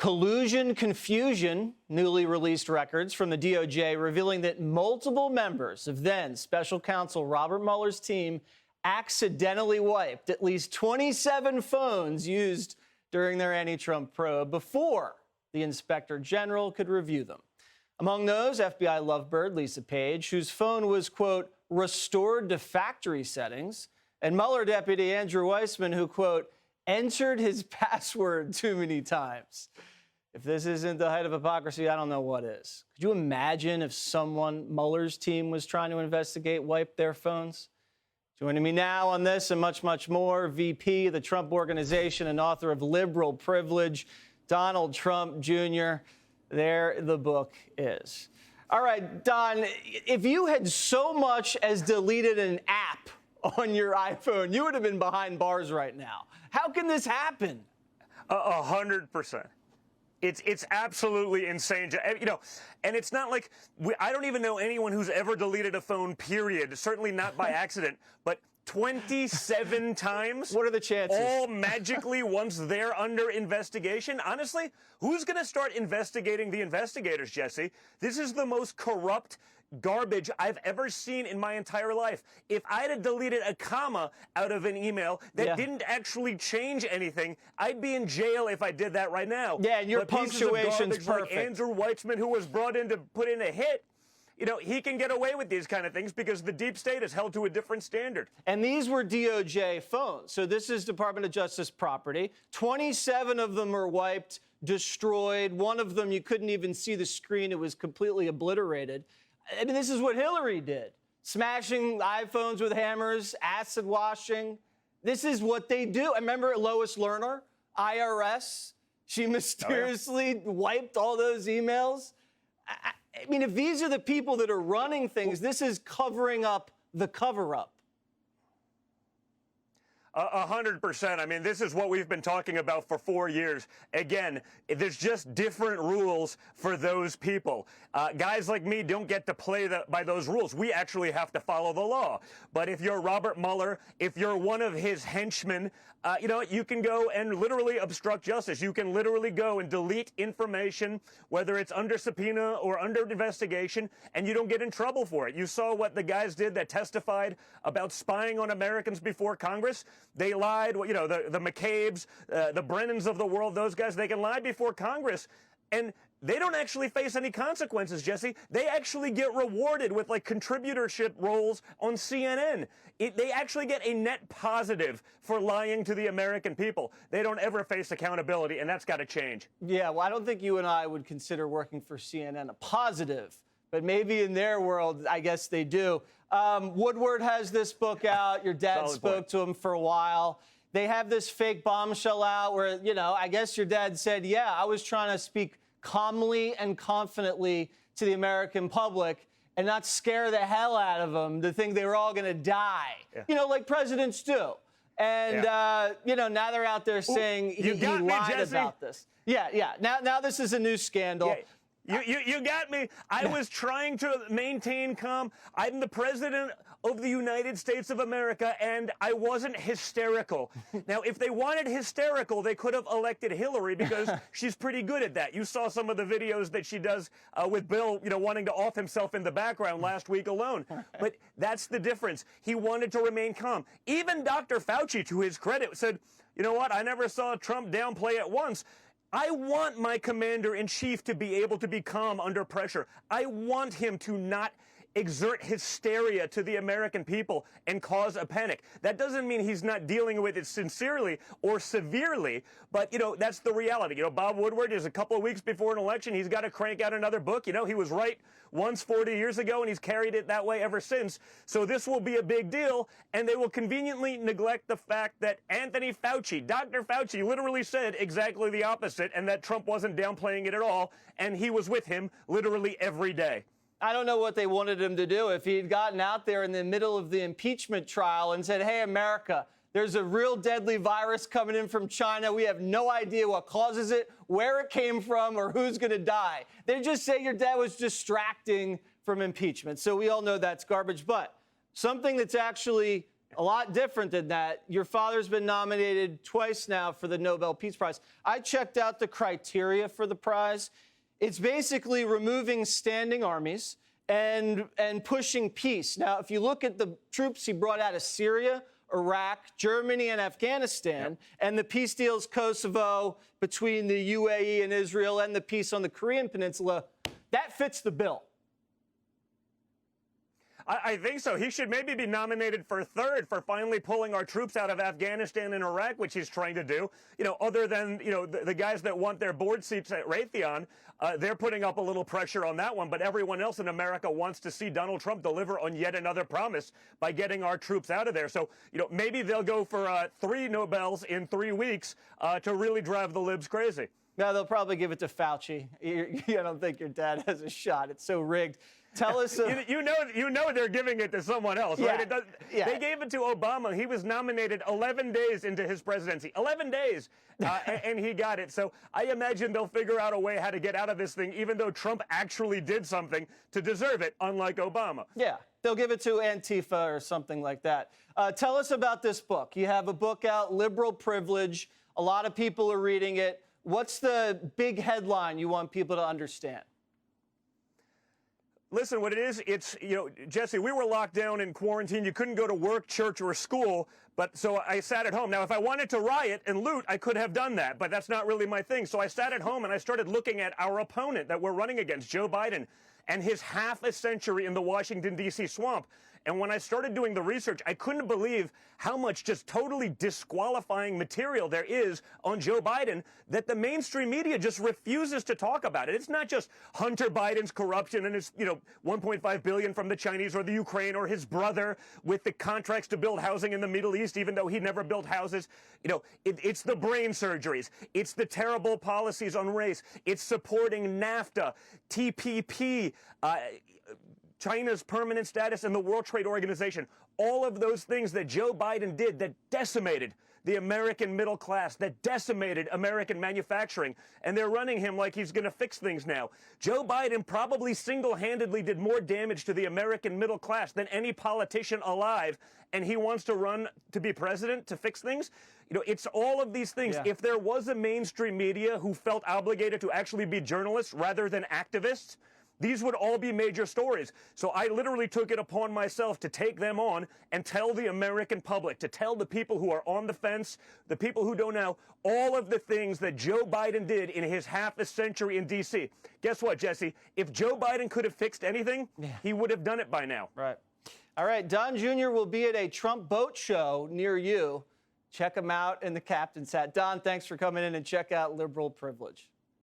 Collusion confusion, newly released records from the DOJ revealing that multiple members of then special counsel Robert Mueller's team accidentally wiped at least 27 phones used during their anti-Trump probe before the inspector general could review them. Among those, FBI lovebird Lisa Page, whose phone was, quote, restored to factory settings, and Mueller deputy Andrew Weissman, who, quote, entered his password too many times. If this isn't the height of hypocrisy, I don't know what is. Could you imagine if someone Mueller's team was trying to investigate wiped their phones? Joining me now on this and much, much more, VP of the Trump Organization and author of Liberal Privilege, Donald Trump Jr. There the book is. All right, Don, if you had so much as deleted an app on your iPhone, you would have been behind bars right now. How can this happen? 100%. It's absolutely insane. You know, and it's not like I don't even know anyone who's ever deleted a phone, period. Certainly not by accident, but 27 times. What are the chances? All magically once they're under investigation. Honestly, who's going to start investigating the investigators, Jesse? This is the most corrupt garbage I've ever seen in my entire life. If I'd have deleted a comma out of an email that didn't actually change anything, I'd be in jail if I did that right now. Yeah, and your punctuation's perfect. Like Andrew Weissman, who was brought in to put in a hit, you know, he can get away with these kind of things because the deep state is held to a different standard. And these were DOJ phones. So this is Department of Justice property. 27 of them are wiped, destroyed. One of them, you couldn't even see the screen. It was completely obliterated. I mean, this is what Hillary did. Smashing iPhones with hammers, acid washing. This is what they do. I remember Lois Lerner, IRS. She mysteriously wiped all those emails. I mean, if these are the people that are running things, this is covering up the cover-up. 100%. I mean, this is what we've been talking about for 4 years. Again, there's just different rules for those people. Guys like me don't get to play by those rules. We actually have to follow the law. But if you're Robert Mueller, if you're one of his henchmen, you know, you can go and literally obstruct justice. You can literally go and delete information, whether it's under subpoena or under investigation, and you don't get in trouble for it. You saw what the guys did that testified about spying on Americans before Congress. They lied, you know, the McCabe's, the Brennans of the world, those guys, they can lie before Congress, and they don't actually face any consequences, Jesse. They actually get rewarded with, like, contributorship roles on CNN. They actually get a net positive for lying to the American people. They don't ever face accountability, and that's got to change. Yeah, well, I don't think you and I would consider working for CNN a positive, but maybe in their world, I guess they do. Woodward has this book out. Your dad spoke to him for a while. They have this fake bombshell out where, you know, I guess your dad said, yeah, I was trying to speak calmly and confidently to the American public and not scare the hell out of them to think they were all going to die, you know, like presidents do. And, you know, now they're out there saying he lied about this. Yeah. Now this is a new scandal. Yeah. You got me. I was trying to maintain calm. I'm the president of the United States of America, and I wasn't hysterical. Now, if they wanted hysterical, they could have elected Hillary because she's pretty good at that. You saw some of the videos that she does with Bill, you know, wanting to off himself in the background last week alone. But that's the difference. He wanted to remain calm. Even Dr. Fauci, to his credit, said, you know what, I never saw Trump downplay it once. I want my commander-in-chief to be able to be calm under pressure. I want him to not exert hysteria to the American people and cause a panic. That doesn't mean he's not dealing with it sincerely or severely, but, you know, that's the reality. You know, Bob Woodward is a couple of weeks before an election. He's got to crank out another book. You know, he was right once 40 years ago, and he's carried it that way ever since. So this will be a big deal, and they will conveniently neglect the fact that Anthony Fauci, Dr. Fauci, literally said exactly the opposite, and that Trump wasn't downplaying it at all, and he was with him literally every day. I don't know what they wanted him to do. If he had gotten out there in the middle of the impeachment trial and said, hey, America, there's a real deadly virus coming in from China. We have no idea what causes it, where it came from, or who's going to die. They just say your dad was distracting from impeachment. So we all know that's garbage. But something that's actually a lot different than that. Your father's been nominated twice now for the Nobel Peace Prize. I checked out the criteria for the prize. It's basically removing standing armies and pushing peace. Now, if you look at the troops he brought out of Syria, Iraq, Germany, and Afghanistan, and the peace deals Kosovo between the UAE and Israel and the peace on the Korean Peninsula, that fits the bill. I think so. He should maybe be nominated for third for finally pulling our troops out of Afghanistan and Iraq, which he's trying to do. Other than, the guys that want their board seats at Raytheon, they're putting up a little pressure on that one. But everyone else in America wants to see Donald Trump deliver on yet another promise by getting our troops out of there. So, maybe they'll go for 3 Nobels in 3 weeks to really drive the libs crazy. No, they'll probably give it to Fauci. I don't think your dad has a shot. It's so rigged. Tell us. You know they're giving it to someone else, right? They gave it to Obama. He was nominated 11 days into his presidency. 11 days, and he got it. So I imagine they'll figure out a way how to get out of this thing, even though Trump actually did something to deserve it, unlike Obama. Yeah, they'll give it to Antifa or something like that. Tell us about this book. You have a book out, Liberal Privilege. A lot of people are reading it. What's the big headline you want people to understand? Listen, what it is, it's, Jesse, we were locked down in quarantine. You couldn't go to work, church, or school. But so I sat at home. Now, if I wanted to riot and loot, I could have done that. But that's not really my thing. So I sat at home and I started looking at our opponent that we're running against, Joe Biden, and his half a century in the Washington, D.C. swamp. And when I started doing the research, I couldn't believe how much just totally disqualifying material there is on Joe Biden that the mainstream media just refuses to talk about it. It's not just Hunter Biden's corruption and his, $1.5 billion from the Chinese or the Ukraine, or his brother with the contracts to build housing in the Middle East, even though he never built houses. It's the brain surgeries. It's the terrible policies on race. It's supporting NAFTA, TPP, China's permanent status in the World Trade Organization. All of those things that Joe Biden did that decimated the American middle class, that decimated American manufacturing, and they're running him like he's going to fix things now. Joe Biden probably single-handedly did more damage to the American middle class than any politician alive, and he wants to run to be president to fix things? It's all of these things. Yeah. If there was a mainstream media who felt obligated to actually be journalists rather than activists, these would all be major stories. So I literally took it upon myself to take them on and tell the American public, to tell the people who are on the fence, the people who don't know, all of the things that Joe Biden did in his half a century in D.C. Guess what, Jesse? If Joe Biden could have fixed anything, he would have done it by now. Right. All right, Don Jr. will be at a Trump boat show near you. Check him out in the captain's hat. Don, thanks for coming in, and check out Liberal Privilege.